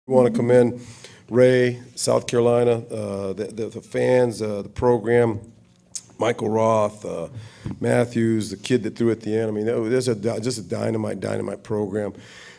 We want to commend Ray, South Carolina, the fans, the program, Michael Roth, Matthews, the kid that threw at the end. I mean, there's just a dynamite program.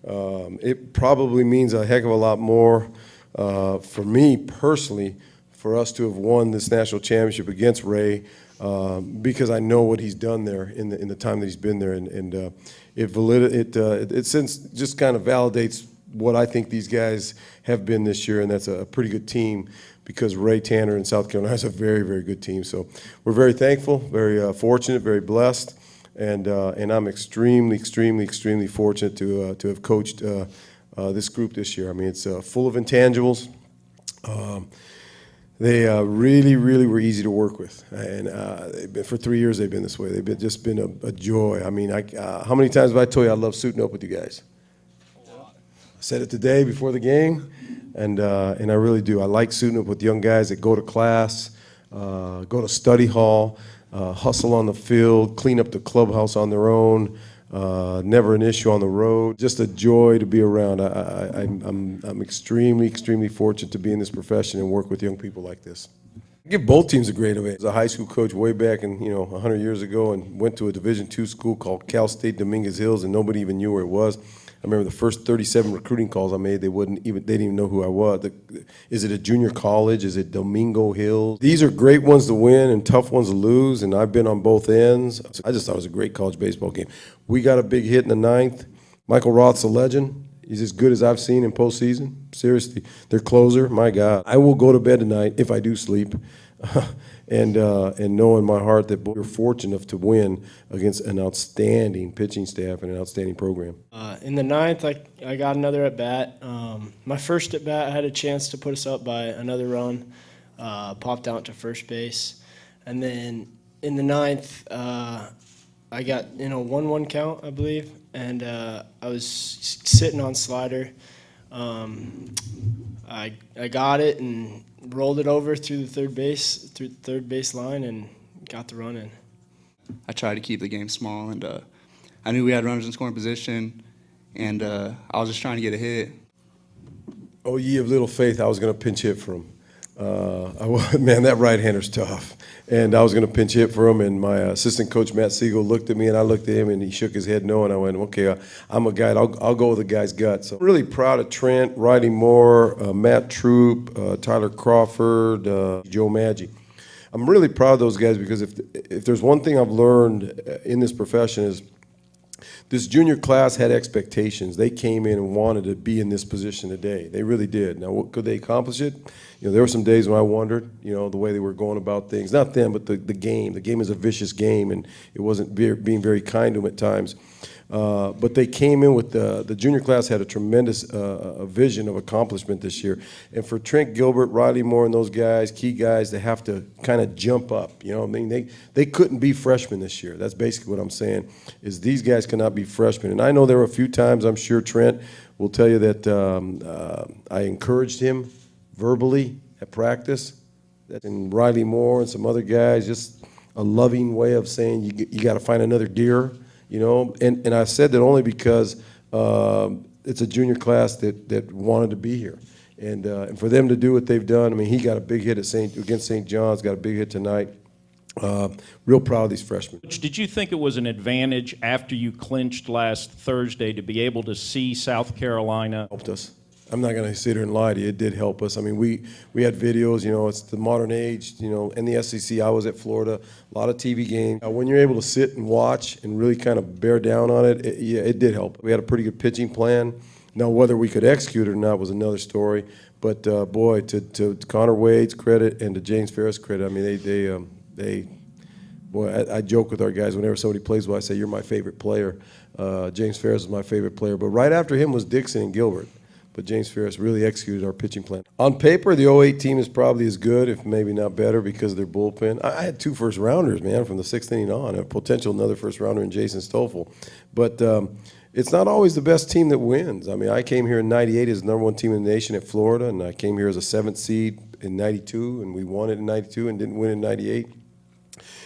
It probably means a heck of a lot more for me personally for us to have won this national championship against Ray because I know what he's done there in the time that he's been there, and it since just kind of validates what I think these guys have been this year, and that's a pretty good team because Ray Tanner in South Carolina is a very, very good team. So we're very thankful, very fortunate, very blessed, and I'm extremely fortunate to have coached this group this year. I mean, it's full of intangibles. They really were easy to work with, and for 3 years they've been this way. They've just been a joy. I mean, how many times have I told you I love suiting up with you guys? I said it today before the game, and I really do. I like suiting up with young guys that go to class, go to study hall, hustle on the field, clean up the clubhouse on their own. Never an issue on the road. Just a joy to be around. I'm extremely fortunate to be in this profession and work with young people like this. I give both teams a grade of A. I was a high school coach way back in 100 years ago, and went to a Division II school called Cal State Dominguez Hills, and nobody even knew where it was. I remember the first 37 recruiting calls I made, they didn't even know who I was. Is it a junior college? Is it Domingo Hills? These are great ones to win and tough ones to lose, and I've been on both ends. I just thought it was a great college baseball game. We got a big hit in the ninth. Michael Roth's a legend. He's as good as I've seen in postseason. Seriously, their closer, my God. I will go to bed tonight if I do sleep. And know in my heart that we're fortunate enough to win against an outstanding pitching staff and an outstanding program. In the ninth, I got another at-bat. My first at-bat, I had a chance to put us up by another run, popped out to first base. And then in the ninth, I got in a 1-1 count, I believe, and I was sitting on slider. I got it and rolled it over through the third base line, and got the run in. I tried to keep the game small, and I knew we had runners in scoring position, and I was just trying to get a hit. Oh, ye of little faith, I was going to pinch hit for him. Man, that right-hander's tough. And I was going to pinch hit for him, and my assistant coach, Matt Siegel, looked at me, and I looked at him, and he shook his head no, and I went, okay, I'm a guy. I'll go with the guy's gut. So I'm really proud of Trent, Riley Moore, Matt Troop, Tyler Crawford, Joe Maggi. I'm really proud of those guys because if there's one thing I've learned in this profession is this junior class had expectations. They came in and wanted to be in this position today. They really did. Now, could they accomplish it? There were some days when I wondered, the way they were going about things. Not them, but the game. The game is a vicious game, and it wasn't being very kind to them at times. But they came in with the junior class had a tremendous vision of accomplishment this year. And for Trent Gilbert, Riley Moore, and those guys, key guys, they have to kind of jump up. I mean, they couldn't be freshmen this year. That's basically what I'm saying, is these guys cannot be freshmen. And I know there were a few times, I'm sure Trent will tell you that I encouraged him verbally at practice. And Riley Moore and some other guys, just a loving way of saying you got to find another gear. And I said that only because it's a junior class that wanted to be here. And for them to do what they've done, I mean, he got a big hit against St. John's, got a big hit tonight. Real proud of these freshmen. Did you think it was an advantage after you clinched last Thursday to be able to see South Carolina? Helped us. I'm not going to sit here and lie to you. It did help us. I mean, we had videos, it's the modern age, in the SEC. I was at Florida, a lot of TV games. When you're able to sit and watch and really kind of bear down on it, it did help. We had a pretty good pitching plan. Now, whether we could execute it or not was another story. But, boy, to Connor Wade's credit and to James Ferris' credit, I mean, I joke with our guys whenever somebody plays well, I say, you're my favorite player. James Ferris is my favorite player. But right after him was Dixon and Gilbert. But James Ferris really executed our pitching plan. On paper, the 08 team is probably as good, if maybe not better, because of their bullpen. I had 2 first-rounders, man, from the 6th inning on, a potential another first-rounder in Jason Stoffel. But it's not always the best team that wins. I mean, I came here in '98 as the #1 team in the nation at Florida, and I came here as a 7th seed in '92, and we won it in '92 and didn't win in '98.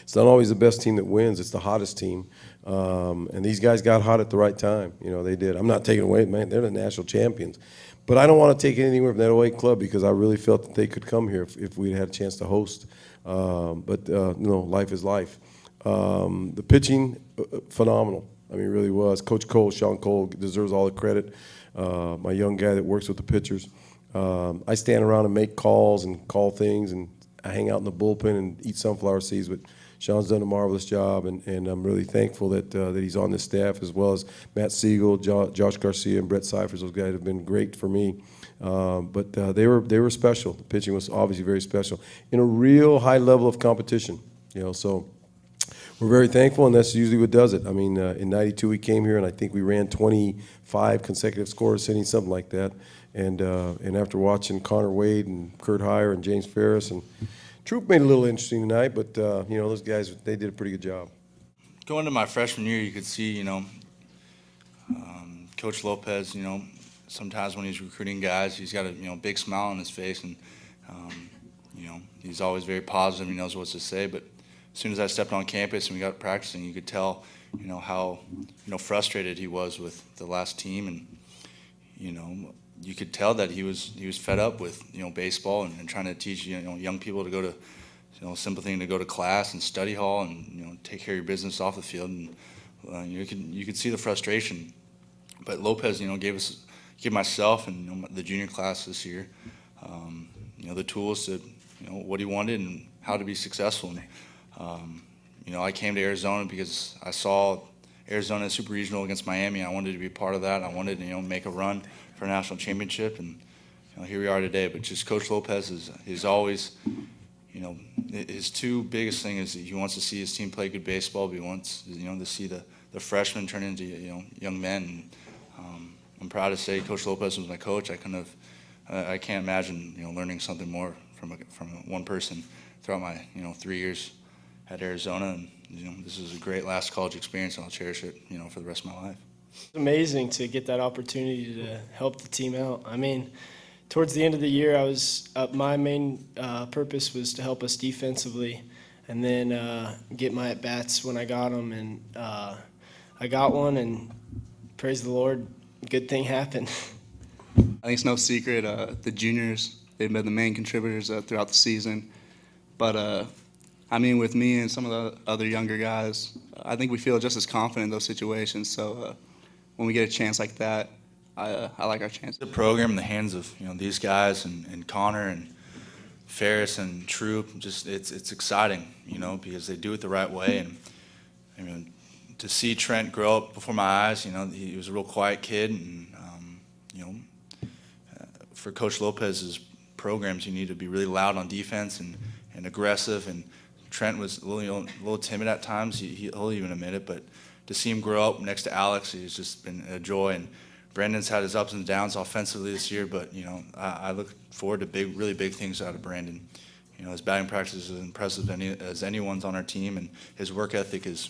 it's not always the best team that wins. It's the hottest team. And these guys got hot at the right time. You know, they did. I'm not taking away, man. They're the national champions. But I don't want to take anything away from that 08 club because I really felt that they could come here if we had a chance to host. Life is life. The pitching, phenomenal. I mean, it really was. Coach Cole, Sean Cole, deserves all the credit. My young guy that works with the pitchers. I stand around and make calls and call things, and I hang out in the bullpen and eat sunflower seeds. But Sean's done a marvelous job, and I'm really thankful that he's on this staff, as well as Matt Siegel, Josh Garcia, and Brett Cyphers. Those guys have been great for me. But they were special. The pitching was obviously very special in a real high level of competition. You know, so we're very thankful, and that's usually what does it. I mean, in '92 we came here, and I think we ran 25 consecutive scoreless innings, something like that. And after watching Connor Wade and Kurt Heyer and James Ferris, and Troop made it a little interesting tonight, but those guys, they did a pretty good job. Going into my freshman year, you could see, Coach Lopez, sometimes when he's recruiting guys, he's got a big smile on his face, and he's always very positive. He knows what to say. But as soon as I stepped on campus and we got practicing, you could tell, how frustrated he was with the last team, and you could tell that he was fed up with baseball and trying to teach young people to go to simple thing to go to class and study hall and take care of your business off the field, and you could see the frustration. But Lopez gave myself and the junior class this year the tools to what he wanted and how to be successful. And I came to Arizona because I saw Arizona Super Regional against Miami. I wanted to be part of that. I wanted to make a run for a national championship, and here we are today. But just Coach Lopez is always, his two biggest thing is that he wants to see his team play good baseball, but he wants to see the freshmen turn into young men. And, I'm proud to say Coach Lopez was my coach. I can't imagine learning something more from one person throughout my 3 years at Arizona, and this is a great last college experience, and I'll cherish it for the rest of my life. It's amazing to get that opportunity to help the team out. I mean, towards the end of the year, my main purpose was to help us defensively, and then get my at bats when I got them, and I got one, and praise the Lord, good thing happened. I think it's no secret, the juniors, they've been the main contributors throughout the season. But, with me and some of the other younger guys, I think we feel just as confident in those situations. So when we get a chance like that, I like our chances. The program in the hands of these guys and Connor and Ferris and Troop, just it's exciting, because they do it the right way. And to see Trent grow up before my eyes, he was a real quiet kid, and for Coach Lopez's programs, you need to be really loud on defense and aggressive. And Trent was a little timid at times. He'll even admit it, but to see him grow up next to Alex, he's just been a joy. And Brandon's had his ups and downs offensively this year, but I look forward to really big things out of Brandon. His batting practice is as impressive as anyone's on our team, and his work ethic is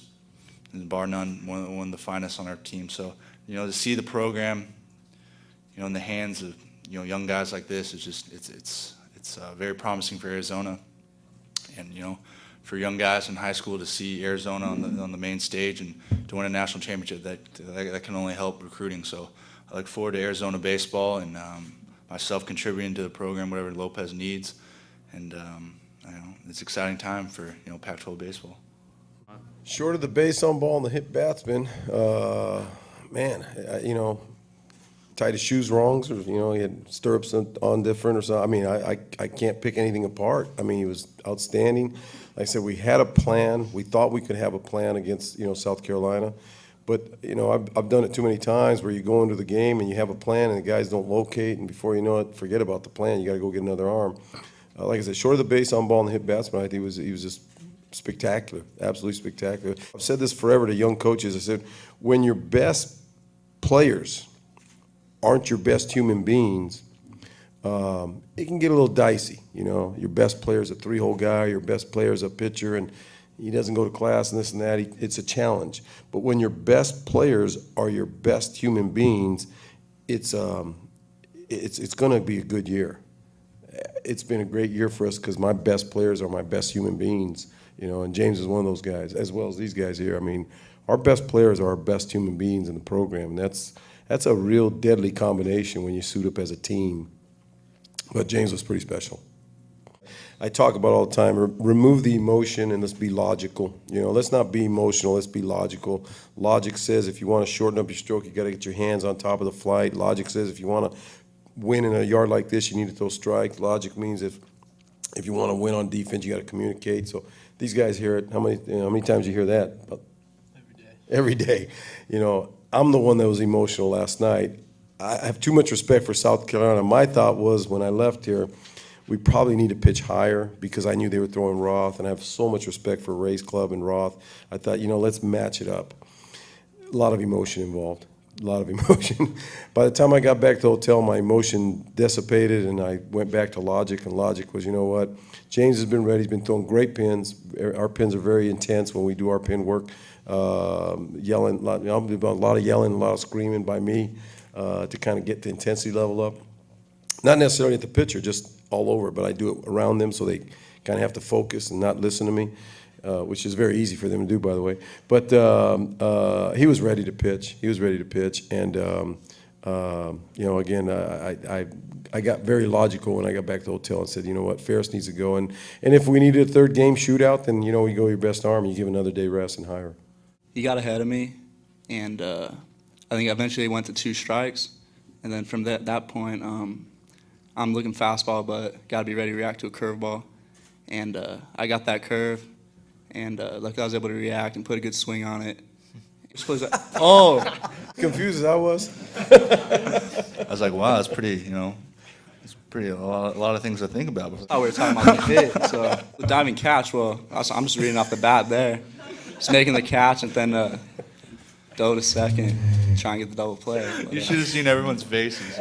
bar none one of the finest on our team. So to see the program in the hands of young guys like this is just it's very promising for Arizona, and for young guys in high school to see Arizona on the main stage and to win a national championship, that can only help recruiting. So I look forward to Arizona baseball and myself contributing to the program, whatever Lopez needs, and it's an exciting time for Pac-12 baseball. Short of the base on ball and the hit batsman, tied his shoes wrong, or he had stirrups on different or something. I mean, I can't pick anything apart. I mean, he was outstanding. Like I said, we had a plan. We thought we could have a plan against South Carolina, but I've done it too many times where you go into the game and you have a plan and the guys don't locate, and before you know it, forget about the plan. You got to go get another arm. Like I said, short of the base on ball and the hit batsman, I think he was just spectacular, absolutely spectacular. I've said this forever to young coaches. I said, when your best players aren't your best human beings, it can get a little dicey. Your best player is a three-hole guy, your best player is a pitcher, and he doesn't go to class and this and that. It's a challenge. But when your best players are your best human beings, it's going to be a good year. It's been a great year for us because my best players are my best human beings, and James is one of those guys, as well as these guys here. I mean, our best players are our best human beings in the program, and that's a real deadly combination when you suit up as a team. But James was pretty special. I talk about all the time, remove the emotion and let's be logical. Let's not be emotional, let's be logical. Logic says if you want to shorten up your stroke, you got to get your hands on top of the flight. Logic says if you want to win in a yard like this, you need to throw strikes. Logic means if you want to win on defense, you got to communicate. So these guys hear it. How many times you hear that? Every day. I'm the one that was emotional last night. I have too much respect for South Carolina. My thought was when I left here, we probably need to pitch higher because I knew they were throwing Roth, and I have so much respect for Ray's club and Roth. I thought, let's match it up. A lot of emotion involved. A lot of emotion. By the time I got back to the hotel, my emotion dissipated, and I went back to logic, and logic was, you know what? James has been ready. He's been throwing great pins. Our pins are very intense when we do our pin work. Yelling, a lot of yelling, a lot of screaming by me to kind of get the intensity level up. Not necessarily at the pitcher, just all over, but I do it around them so they kind of have to focus and not listen to me, which is very easy for them to do, by the way. But he was ready to pitch. He was ready to pitch, and again, I got very logical when I got back to the hotel and said, you know what, Ferris needs to go, and if we needed a third game shootout, then we go your best arm, you give another day rest and hire. He got ahead of me, and I think I eventually went to 2 strikes, and then from that point, I'm looking fastball, but got to be ready to react to a curveball. And I got that curve, and luckily I was able to react and put a good swing on it. Oh! Confused as I was. I was like, wow, that's pretty, it's pretty a lot of things to think about. I thought we were talking about the hit. So the diving catch, well, I'm just reading off the bat there. Just making the catch and then go to second, try and get the double play. You should have seen everyone's faces.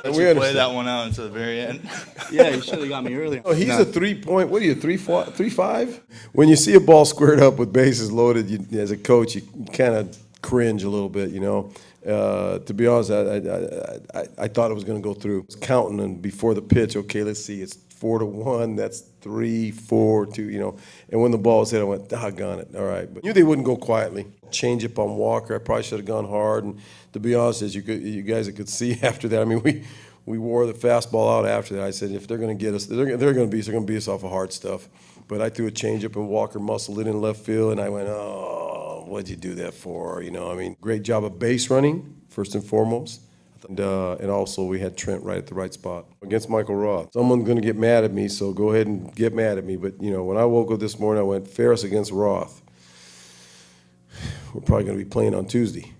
We We play that one out until the very end. Yeah, you should have got me earlier. Oh, he's a 3-point. What are you, 3.5? When you see a ball squared up with bases loaded, as a coach, you kind of cringe a little bit. To be honest, I thought it was going to go through. I was counting, and before the pitch, okay, let's see, it's 4-1. That's 3, 4, 2. And when the ball was hit, I went, doggone it. All right, but I knew they wouldn't go quietly. Change up on Walker. I probably should have gone hard. And to be honest, as you guys could see after that, I mean, we wore the fastball out after that. I said, if they're going to get us, they're going to beat us off of hard stuff. But I threw a changeup, and Walker muscled it in left field, and I went, oh, what'd you do that for? Great job of base running, first and foremost. And also we had Trent right at the right spot against Michael Roth. Someone's going to get mad at me, so go ahead and get mad at me. But, when I woke up this morning, I went, Ferris against Roth. We're probably going to be playing on Tuesday.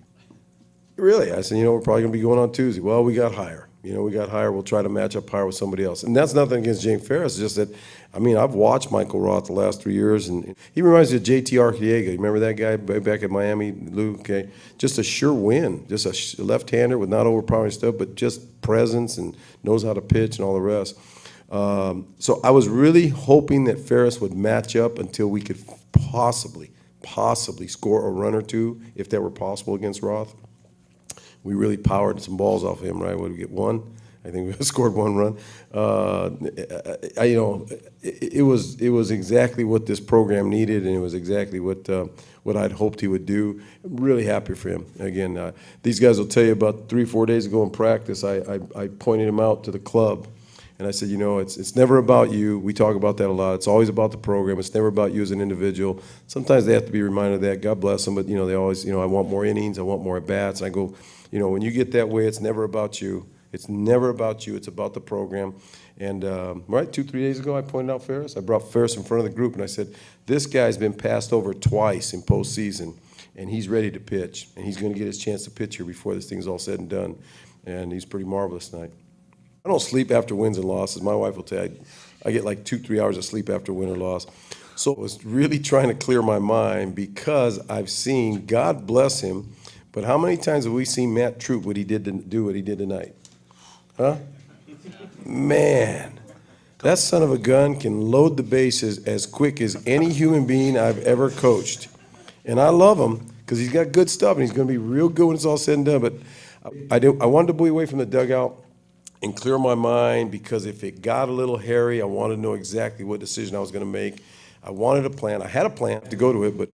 Really? I said, we're probably going to be going on Tuesday. Well, we got higher. We got higher. We'll try to match up higher with somebody else. And that's nothing against James Ferris. It's just that, I've watched Michael Roth the last 3 years, and he reminds me of JT Arcidiega. You remember that guy back at Miami, Lou? Okay. Just a sure win. Just a left-hander with not overpowering stuff, but just presence and knows how to pitch and all the rest. So I was really hoping that Ferris would match up until we could possibly score a run or two, if that were possible against Roth. We really powered some balls off him, right? What did we get, 1? I think we scored 1 run. It was exactly what this program needed, and it was exactly what I'd hoped he would do. I'm really happy for him. Again, these guys will tell you about 3 or 4 days ago in practice, I pointed him out to the club. And I said, it's never about you. We talk about that a lot. It's always about the program. It's never about you as an individual. Sometimes they have to be reminded of that. God bless them. But, they always, I want more innings. I want more at-bats. And I go, when you get that way, it's never about you. It's never about you. It's about the program. And, 2-3 days ago, I pointed out Ferris. I brought Ferris in front of the group, and I said, this guy's been passed over twice in postseason, and he's ready to pitch. And he's going to get his chance to pitch here before this thing's all said and done. And he's pretty marvelous tonight. I don't sleep after wins and losses. My wife will tell you, I get like 2-3 hours of sleep after win or loss. So I was really trying to clear my mind because I've seen, God bless him, but how many times have we seen Matt Troop what he did tonight? Huh? Man, that son of a gun can load the bases as quick as any human being I've ever coached. And I love him because he's got good stuff, and he's going to be real good when it's all said and done. But I wanted to be away from the dugout and clear my mind, because if it got a little hairy, I wanted to know exactly what decision I was going to make. I wanted a plan. I had a plan to go to it, but